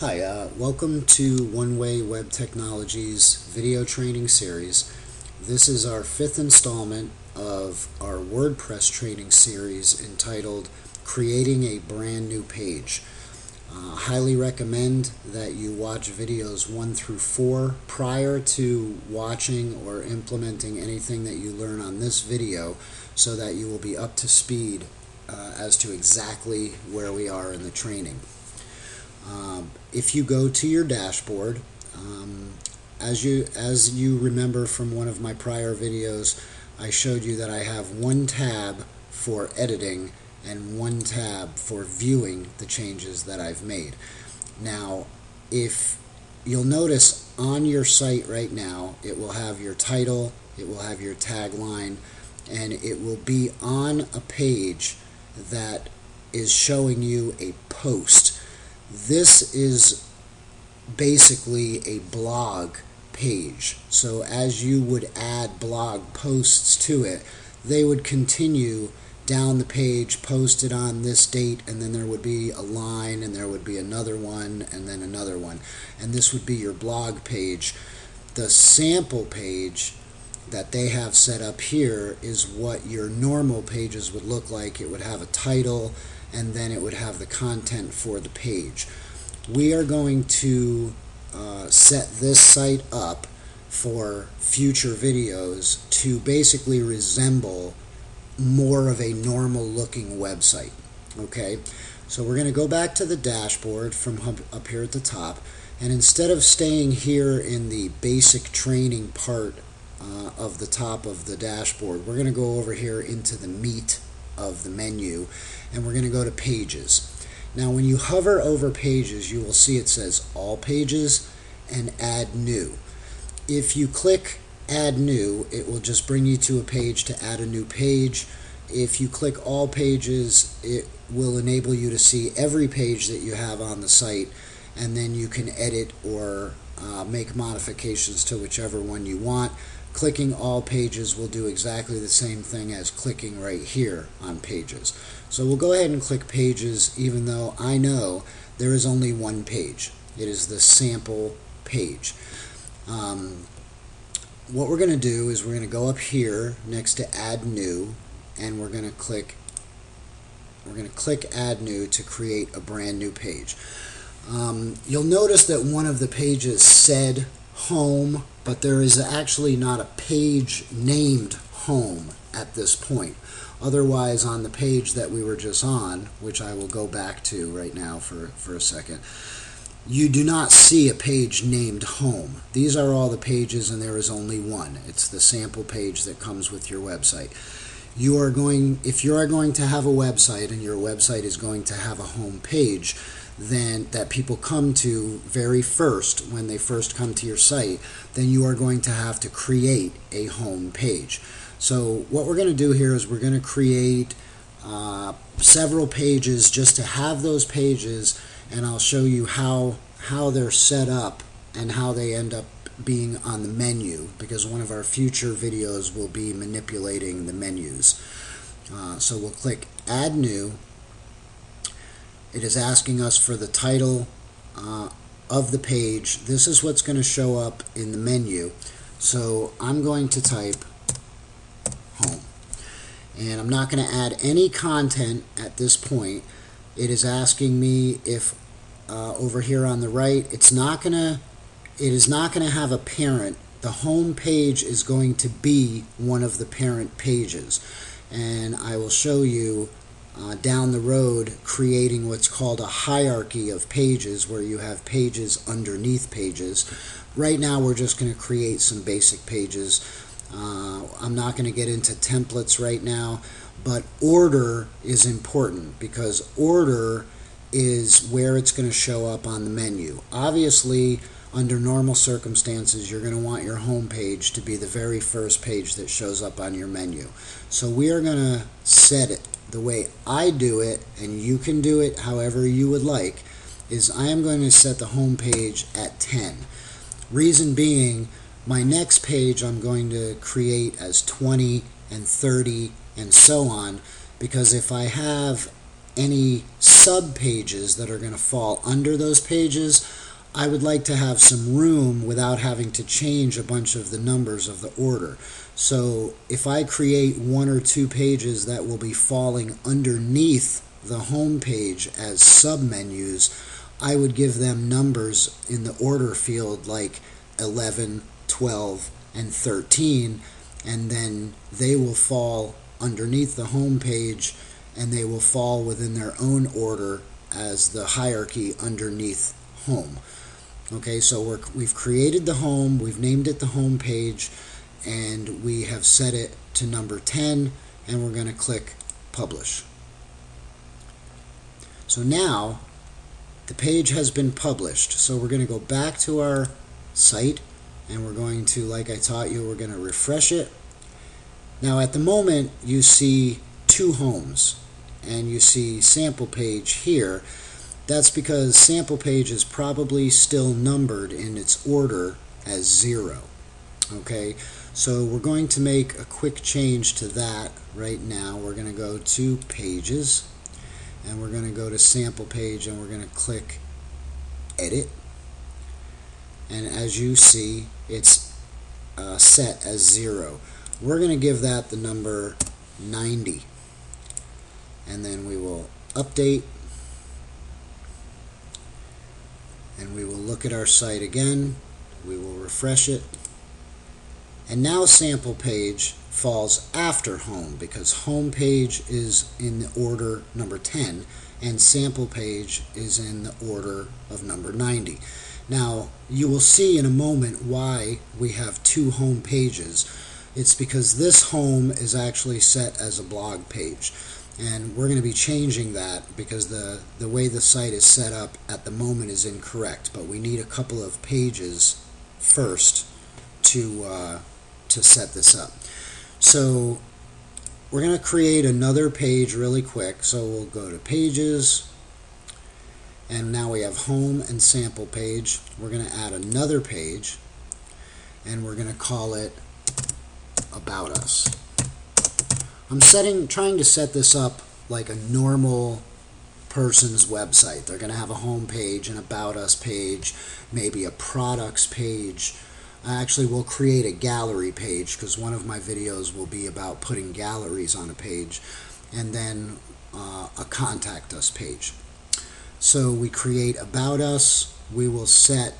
Hi, welcome to One Way Web Technologies video training series. This is our fifth installment of our WordPress training series entitled Creating a Brand New Page. Highly recommend that you watch videos 1 through 4 prior to watching or implementing anything that you learn on this video so that you will be up to speed as to exactly where we are in the training. If you go to your dashboard, as you remember from one of my prior videos, I showed you that I have one tab for editing and one tab for viewing the changes that I've made. Now, if you'll notice on your site right now, it will have your title, it will have your tagline, and it will be on a page that is showing you a post. This is basically a blog page. So as you would add blog posts to it, they would continue down the page, posted on this date, and then there would be a line, and there would be another one, and then another one. And this would be your blog page. The sample page that they have set up here is what your normal pages would look like. It would have a title, and then it would have the content for the page. We are going to set this site up for future videos to basically resemble more of a normal looking website. Okay, so we're going to go back to the dashboard from up here at the top, and instead of staying here in the basic training part of the top of the dashboard, we're going to go over here into the meat of the menu, and we're going to go to pages. Now when you hover over pages, you will see it says all pages and add new. If you click add new, it will just bring you to a page to add a new page. If you click all pages, it will enable you to see every page that you have on the site, and then you can edit or make modifications to whichever one you want. Clicking all pages will do exactly the same thing as clicking right here on pages. So we'll go ahead and click pages, even though I know there is only one page. It is the sample page. What we're going to do is we're going to go up here next to add new, and we're going to click add new to create a brand new page. You'll notice that one of the pages said home, but there is actually not a page named home at this point. Otherwise, on the page that we were just on, which I will go back to right now for a second, you do not see a page named home. These are all the pages, and there is only one. It's the sample page that comes with your website. If you are going to have a website, and your website is going to have a home page, then that people come to very first when they first come to your site, then you are going to have to create a home page. So what we're going to do here is we're going to create several pages just to have those pages, and I'll show you how they're set up and how they end up being on the menu, because one of our future videos will be manipulating the menus. So we'll click add new. It is asking us for the title of the page. This is what's going to show up in the menu. So I'm going to type home. And I'm not going to add any content at this point. It is asking me if over here on the right, it is not going to have a parent. The home page is going to be one of the parent pages. And I will show you down the road creating what's called a hierarchy of pages, where you have pages underneath pages. Right now we're just going to create some basic pages. I'm not going to get into templates right now, but order is important, because order is where it's going to show up on the menu. Obviously, under normal circumstances, you're going to want your home page to be the very first page that shows up on your menu. So we are going to set it the way I do it, and you can do it however you would like, is I am going to set the home page at 10. Reason being, my next page I'm going to create as 20 and 30 and so on, because if I have any sub pages that are going to fall under those pages, I would like to have some room without having to change a bunch of the numbers of the order. So if I create 1 or 2 pages that will be falling underneath the home page as submenus, I would give them numbers in the order field like 11, 12, and 13, and then they will fall underneath the home page, and they will fall within their own order as the hierarchy underneath home. Okay, so we've created the home, we've named it the home page, and we have set it to number 10, and we're going to click publish. So now the page has been published. So we're going to go back to our site, and we're going to, like I taught you, we're going to refresh it. Now at the moment you see 2 homes, and you see sample page here. That's because sample page is probably still numbered in its order as 0. Okay, so we're going to make a quick change to that right now. We're going to go to pages, and we're going to go to sample page, and we're going to click edit, and as you see it's set as 0. We're going to give that the number 90, and then we will update, and we will look at our site again. We will refresh it, and now sample page falls after home because home page is in the order number 10 and sample page is in the order of number 90. Now you will see in a moment why we have 2 home pages. It's because this home is actually set as a blog page, and we're going to be changing that because the way the site is set up at the moment is incorrect, but we need a couple of pages first to set this up. So we're going to create another page really quick. So we'll go to pages, and now we have home and sample page. We're going to add another page, and we're going to call it about us. I'm trying to set this up like a normal person's website. They're going to have a home page, an about us page, maybe a products page. Actually, we'll create a gallery page because one of my videos will be about putting galleries on a page, and then a contact us page. So we create about us. We will set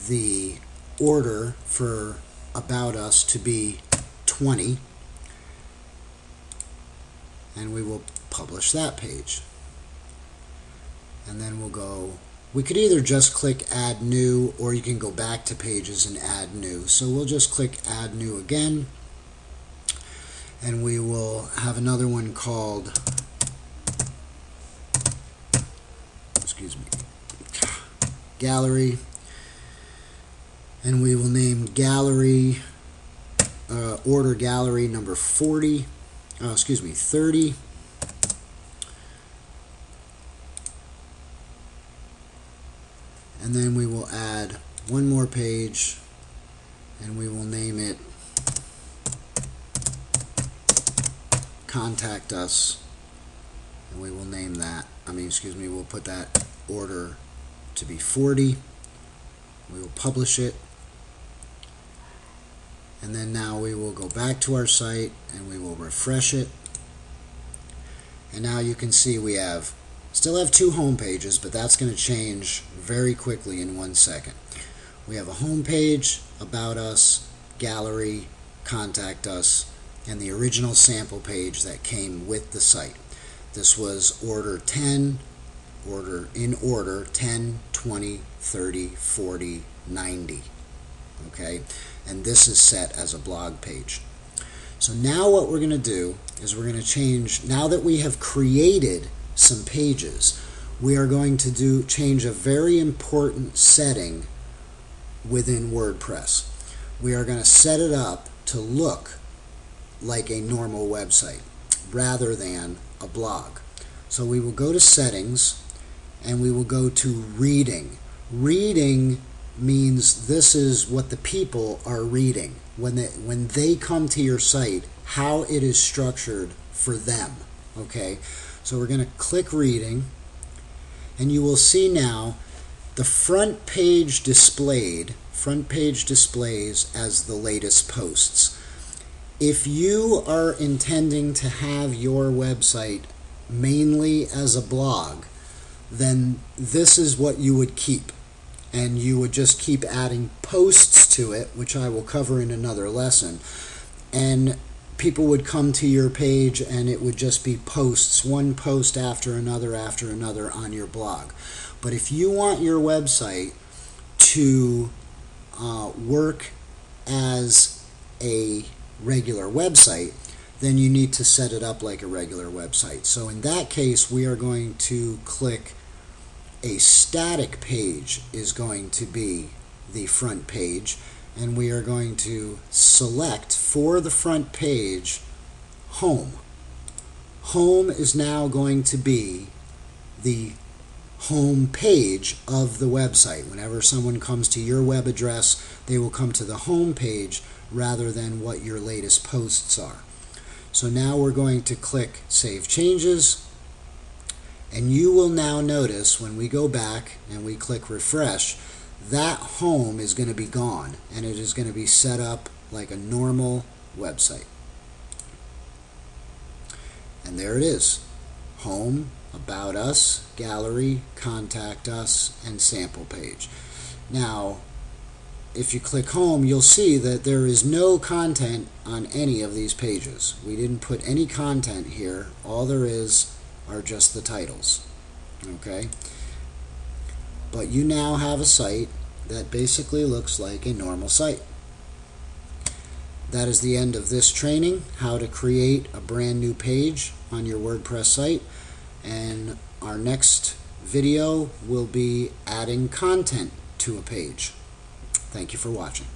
the order for about us to be 20, and we will publish that page. And then we'll go, we could either just click add new, or you can go back to pages and add new. So we'll just click add new again, and we will have another one called, gallery, and we will name gallery order gallery number 30, and then we will add one more page, and we will name it contact us, and we will name that, we'll put that order to be 40. We will publish it, and then now we will go back to our site and we will refresh it, and now you can see we still have 2 home pages, but that's going to change very quickly in 1 second. We have a home page, about us, gallery, contact us, and the original sample page that came with the site. This was order 10, in order 10, 20, 30, 40, 90. Okay, and this is set as a blog page. So now what we're going to do is we're going to change, now that we have created some pages, we are going to change a very important setting within WordPress. We are going to set it up to look like a normal website rather than a blog. So we will go to settings, and we will go to reading. Reading means this is what the people are reading when they come to your site, how it is structured for them. Okay, So we're going to click reading, and you will see now the front page displays as the latest posts. If you are intending to have your website mainly as a blog, then this is what you would keep. And you would just keep adding posts to it, which I will cover in another lesson. And people would come to your page and it would just be posts, one post after another on your blog. But if you want your website to work as a regular website, then you need to set it up like a regular website. So in that case, we are going to click a static page is going to be the front page, and we are going to select for the front page home. Home is now going to be the home page of the website. Whenever someone comes to your web address, they will come to the home page rather than what your latest posts are. So now we're going to click Save Changes, and you will now notice when we go back and we click refresh, that home is going to be gone and it is going to be set up like a normal website. And there it is. Home, About Us, Gallery, Contact Us, and Sample Page. Now, if you click Home, you'll see that there is no content on any of these pages. We didn't put any content here. All there is are just the titles. Okay? But you now have a site that basically looks like a normal site. That is the end of this training, how to create a brand new page on your WordPress site. And our next video will be adding content to a page. Thank you for watching.